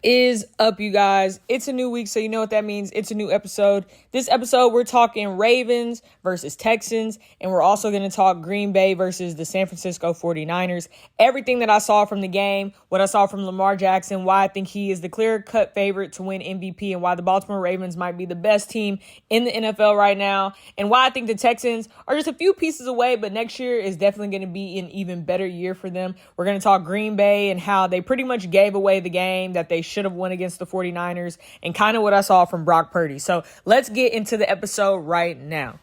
is up, you guys? It's a new week, so you know what that means. It's a new episode. This episode, we're talking Ravens versus Texans, and we're also going to talk Green Bay versus the San Francisco 49ers. Everything that I saw from the game, what I saw from Lamar Jackson, why I think he is the clear-cut favorite to win MVP, and why the Baltimore Ravens might be the best team in the NFL right now, and why I think the Texans are just a few pieces away, but next year is definitely going to be an even better year for them. We're going to talk Green Bay and how they pretty much gave away the game that they should have won against the 49ers, and kind of what I saw from Brock Purdy. So let's get into the episode right now.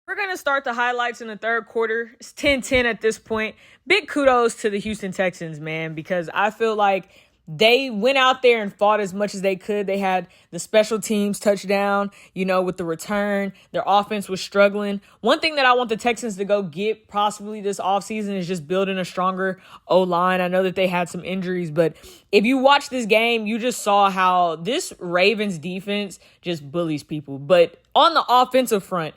We're going to start the highlights in the third quarter. It's 10-10 at this point. Big kudos to the Houston Texans, man, because I feel like they went out there and fought as much as they could. They had the special teams touchdown, with the return. Their offense was struggling. One thing that I want the Texans to go get possibly this offseason is just building a stronger O-line. I know that they had some injuries, but if you watch this game, you just saw how this Ravens defense just bullies people. But on the offensive front,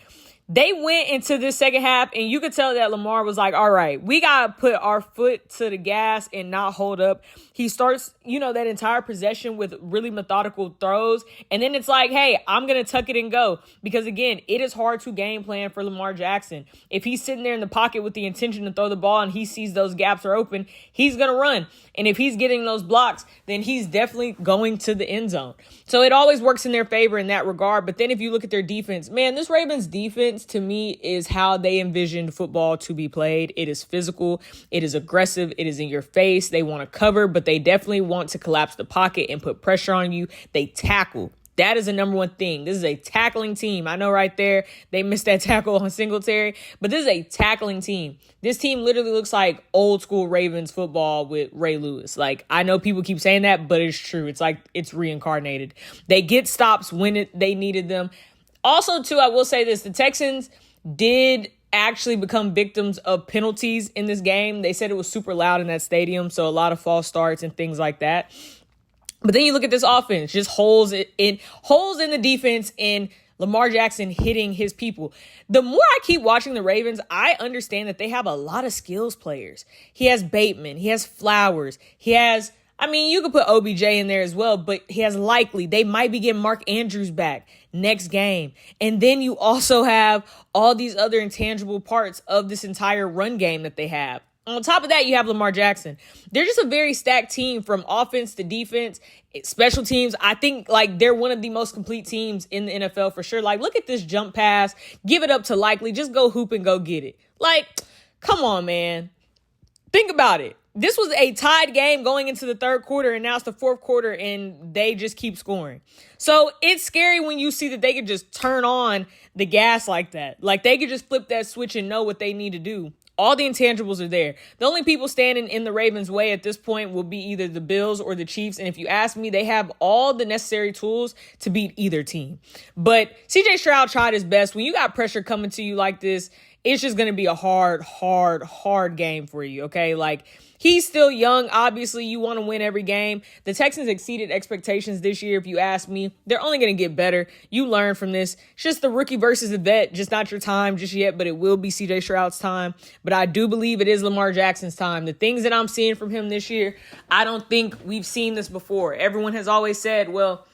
they went into this second half, and you could tell that Lamar was like, all right, we got to put our foot to the gas and not hold up. He starts, that entire possession with really methodical throws. And then it's like, hey, I'm going to tuck it and go. Because, again, it is hard to game plan for Lamar Jackson. If he's sitting there in the pocket with the intention to throw the ball and he sees those gaps are open, he's going to run. And if he's getting those blocks, then he's definitely going to the end zone. So it always works in their favor in that regard. But then if you look at their defense, man, this Ravens defense to me is how they envisioned football to be played. It is physical. It is aggressive. It is in your face. They want to cover, but they definitely want to collapse the pocket and put pressure on you. They tackle. That is the number one thing. This is a tackling team. I know right there they missed that tackle on Singletary, but this is a tackling team. This team literally looks like old school Ravens football with Ray Lewis. Like, I know people keep saying that, but it's true. It's like it's reincarnated. They get stops when they needed them. Also, too, I will say this. The Texans did actually become victims of penalties in this game. They said it was super loud in that stadium, so a lot of false starts and things like that. But then you look at this offense, just holes in the defense and Lamar Jackson hitting his people. The more I keep watching the Ravens, I understand that they have a lot of skills players. He has Bateman. He has Flowers. He has, you could put OBJ in there as well, but he has Likely. They might be getting Mark Andrews back next game. And then you also have all these other intangible parts of this entire run game that they have. On top of that, you have Lamar Jackson. They're just a very stacked team from offense to defense, special teams. I think, they're one of the most complete teams in the NFL for sure. Look at this jump pass. Give it up to Likely. Just go hoop and go get it. Come on, man. Think about it. This was a tied game going into the third quarter, and now it's the fourth quarter, and they just keep scoring. So it's scary when you see that they could just turn on the gas like that. They could just flip that switch and know what they need to do. All the intangibles are there. The only people standing in the Ravens' way at this point will be either the Bills or the Chiefs. And if you ask me, they have all the necessary tools to beat either team. But CJ Stroud tried his best. When you got pressure coming to you like this, it's just going to be a hard game for you, okay? He's still young. Obviously, you want to win every game. The Texans exceeded expectations this year, if you ask me. They're only going to get better. You learn from this. It's just the rookie versus the vet. Just not your time just yet, but it will be CJ Stroud's time. But I do believe it is Lamar Jackson's time. The things that I'm seeing from him this year, I don't think we've seen this before. Everyone has always said, well,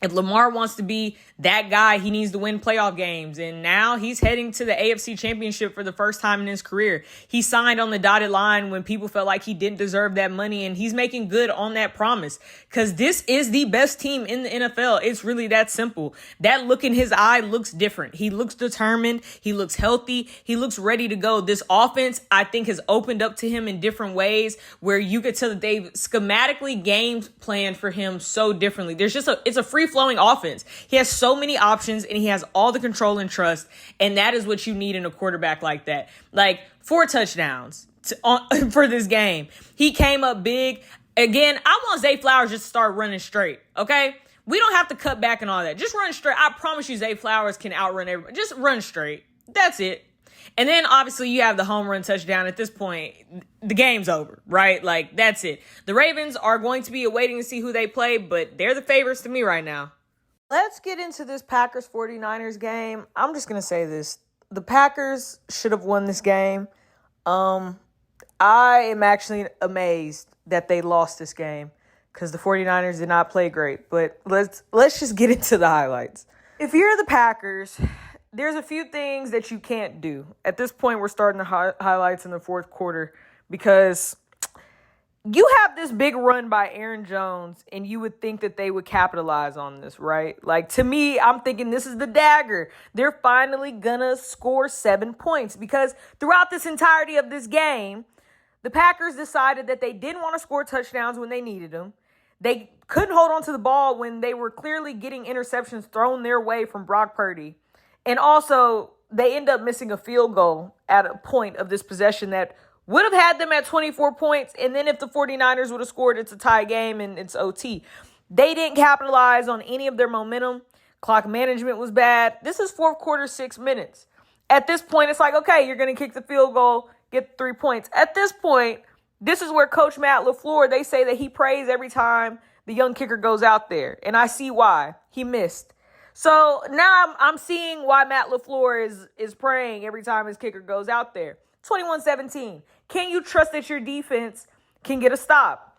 if Lamar wants to be that guy, he needs to win playoff games. And now he's heading to the AFC Championship for the first time in his career. He signed on the dotted line when people felt like he didn't deserve that money, and he's making good on that promise because this is the best team in the NFL. It's really that simple. That look in his eye looks different. He looks determined. He looks healthy. He looks ready to go. This offense, I think, has opened up to him in different ways where you could tell that they've schematically game planned for him so differently. It's a free-flowing offense. He has so many options, and he has all the control and trust, and that is what you need in a quarterback like that. 4 touchdowns for this game. He came up big. Again, I want Zay Flowers just to start running straight, okay? We don't have to cut back and all that. Just run straight. I promise you Zay Flowers can outrun everybody. Just run straight. That's it. And then, obviously, you have the home run touchdown. At this point, the game's over, right? That's it. The Ravens are going to be awaiting to see who they play, but they're the favorites to me right now. Let's get into this Packers 49ers game. I'm just going to say this. The Packers should have won this game. I am actually amazed that they lost this game because the 49ers did not play great. But let's just get into the highlights. If you're the Packers, there's a few things that you can't do. At this point, we're starting the highlights in the fourth quarter because you have this big run by Aaron Jones, and you would think that they would capitalize on this, right? Like, to me, I'm thinking this is the dagger. They're finally gonna score 7 points because throughout this entirety of this game, the Packers decided that they didn't want to score touchdowns when they needed them. They couldn't hold on to the ball when they were clearly getting interceptions thrown their way from Brock Purdy. And also, they end up missing a field goal at a point of this possession that would have had them at 24 points, and then if the 49ers would have scored, it's a tie game and it's OT. They didn't capitalize on any of their momentum. Clock management was bad. This is fourth quarter, 6 minutes. At this point, it's like, okay, you're going to kick the field goal, get 3 points. At this point, this is where Coach Matt LaFleur, they say that he prays every time the young kicker goes out there, and I see why. He missed. So now I'm seeing why Matt LaFleur is praying every time his kicker goes out there. 21-17. Can you trust that your defense can get a stop?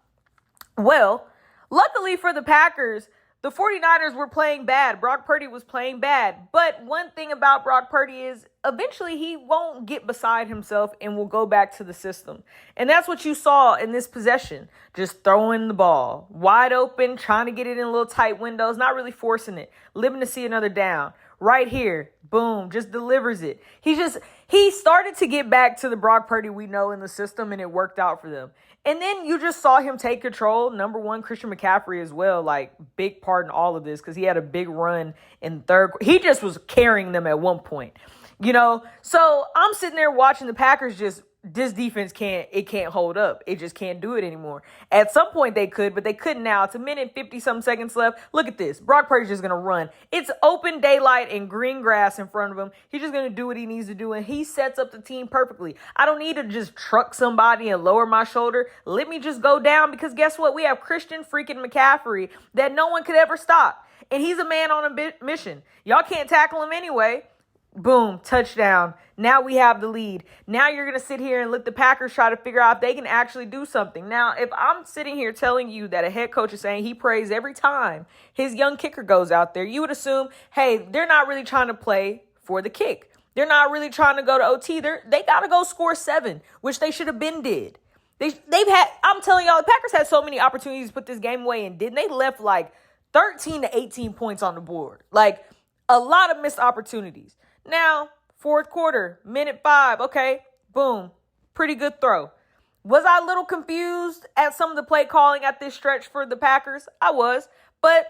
Well, luckily for the Packers, the 49ers were playing bad. Brock Purdy was playing bad. But one thing about Brock Purdy is eventually he won't get beside himself and will go back to the system. And that's what you saw in this possession. Just throwing the ball wide open, trying to get it in little tight windows, not really forcing it, living to see another down. Right here, boom, just delivers it. He started to get back to the Brock Purdy we know in the system, and it worked out for them. And then you just saw him take control. Number one, Christian McCaffrey as well, like big part in all of this because he had a big run in third. He just was carrying them at one point, So I'm sitting there watching the Packers this defense can't hold up. It just can't do it anymore. At some point they could, but they couldn't now. It's a minute, 50-something seconds left. Look at this. Brock Purdy's just going to run. It's open daylight and green grass in front of him. He's just going to do what he needs to do, and he sets up the team perfectly. I don't need to just truck somebody and lower my shoulder. Let me just go down because guess what? We have Christian freaking McCaffrey that no one could ever stop, and he's a man on a mission. Y'all can't tackle him anyway. Boom, touchdown. Now we have the lead. Now you're going to sit here and let the Packers try to figure out if they can actually do something. Now, if I'm sitting here telling you that a head coach is saying he prays every time his young kicker goes out there, you would assume, hey, they're not really trying to play for the kick. They're not really trying to go to OT. They got to go score 7, which they should have been did. I'm telling y'all, the Packers had so many opportunities to put this game away and didn't. They left like 13 to 18 points on the board. Like a lot of missed opportunities. Now, fourth quarter, minute 5. Okay, boom. Pretty good throw. Was I a little confused at some of the play calling at this stretch for the Packers? I was, but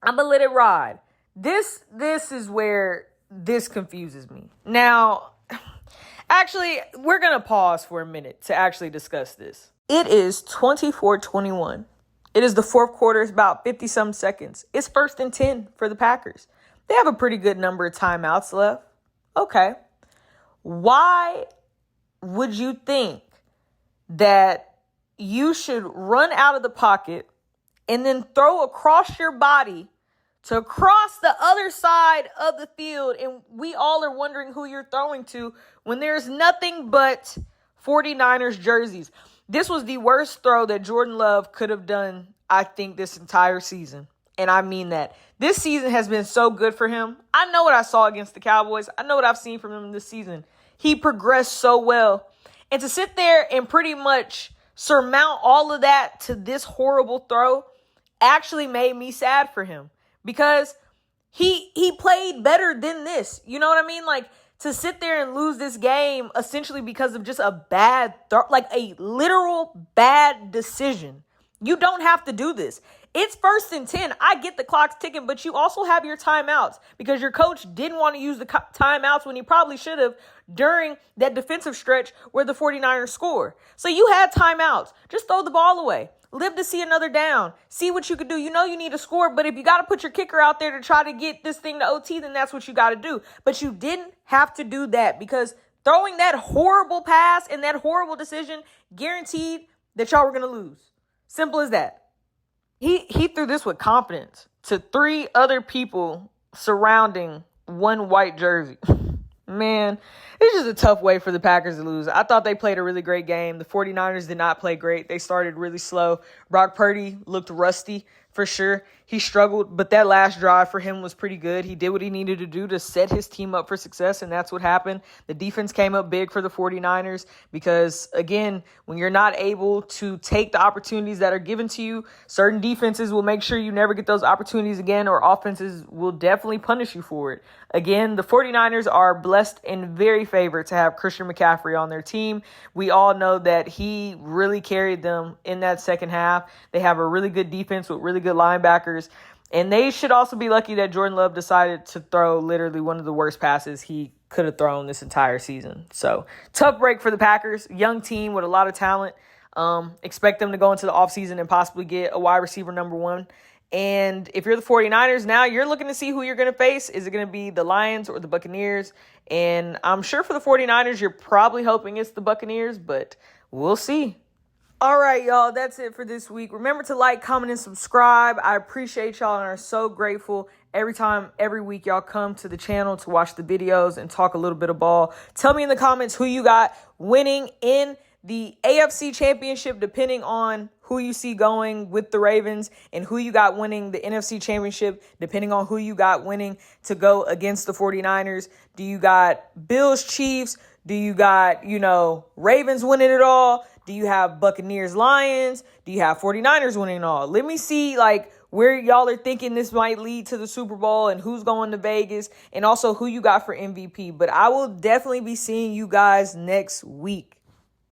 I'm going to let it ride. This is where this confuses me. Now, actually, we're going to pause for a minute to actually discuss this. It is 24-21. It is the fourth quarter. It's about 50-some seconds. It's 1st and 10 for the Packers. They have a pretty good number of timeouts left. Okay. Why would you think that you should run out of the pocket and then throw across your body to cross the other side of the field, and we all are wondering who you're throwing to when there's nothing but 49ers jerseys? This was the worst throw that Jordan Love could have done, I think, this entire season. And I mean that. This season has been so good for him. I know what I saw against the Cowboys. I know what I've seen from him this season. He progressed so well. And to sit there and pretty much surmount all of that to this horrible throw actually made me sad for him. Because he played better than this. You know what I mean? Like, to sit there and lose this game essentially because of just a bad throw, like a literal bad decision. You don't have to do this. It's 1st and 10. I get the clock's ticking, but you also have your timeouts because your coach didn't want to use the timeouts when he probably should have during that defensive stretch where the 49ers score. So you had timeouts. Just throw the ball away. Live to see another down. See what you could do. You know you need to score, but if you got to put your kicker out there to try to get this thing to OT, then that's what you got to do. But you didn't have to do that because throwing that horrible pass and that horrible decision guaranteed that y'all were going to lose. Simple as that. He threw this with confidence to 3 other people surrounding one white jersey. Man, it's just a tough way for the Packers to lose. I thought they played a really great game. The 49ers did not play great. They started really slow. Brock Purdy looked rusty for sure. He struggled, but that last drive for him was pretty good. He did what he needed to do to set his team up for success, and that's what happened. The defense came up big for the 49ers because, again, when you're not able to take the opportunities that are given to you, certain defenses will make sure you never get those opportunities again, or offenses will definitely punish you for it. Again, the 49ers are blessed and very favored to have Christian McCaffrey on their team. We all know that he really carried them in that second half. They have a really good defense with really good linebackers. And they should also be lucky that Jordan Love decided to throw literally one of the worst passes he could have thrown this entire season. So, tough break for the Packers. Young team with a lot of talent. Expect them to go into the offseason and possibly get a wide receiver number one. And if you're the 49ers, now you're looking to see who you're going to face. Is it going to be the Lions or the Buccaneers? And I'm sure for the 49ers, you're probably hoping it's the Buccaneers, but we'll see. All right, y'all, that's it for this week. Remember to like, comment, and subscribe. I appreciate y'all and are so grateful every week y'all come to the channel to watch the videos and talk a little bit of ball. Tell me in the comments who you got winning in the AFC Championship, depending on who you see going with the Ravens, and who you got winning the NFC Championship, depending on who you got winning to go against the 49ers. Do you got Bills, Chiefs? Do you got, Ravens winning it all? Do you have Buccaneers, Lions? Do you have 49ers winning it all? Let me see, where y'all are thinking this might lead to the Super Bowl and who's going to Vegas, and also who you got for MVP. But I will definitely be seeing you guys next week.